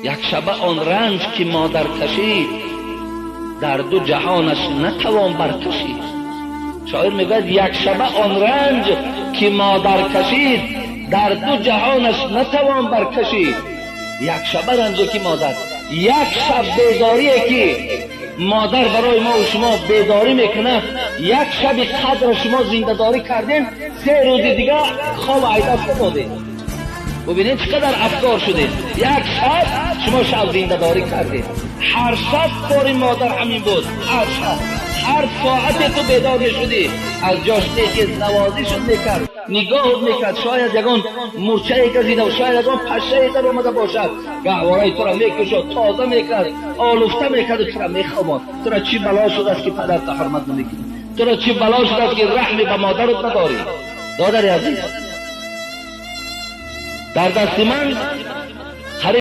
یک شبه آن رنج که مادر کشید در دو جهانش نتوان برکشید. شاعر میگه یک شبه آن رنج که مادر کشید در دو جهانش نتوان برکشید. یک شبه رنجی که مادر، یک شب بیداریه که مادر برای ما و شما بیداری میکنه، یک شب قدر شما زنده داری کردین، 3 روز دیگه خواب عیدت دادین. ببینید چقدر افکار شدید. یک شب شما شب زنده داری کردید. هر شب کار مادر همین بود. هر شب هر ساعت تو بیدار میشدی، از جاش که نوازشت میکرد، نگاه میکرد، شاید یگان مرچه گزیده و شاید یگان پشه در اومده باشد، گهوارای تو را میکشد، تازه میکرد، آلوفته میکرد و تو را میخواباند. تو را چی بلا شده است که پدرت حرمت نمیکنی؟ تو را چی بلا شده است که رحمی به مادرت نداری؟ دادر عزیز، در دست من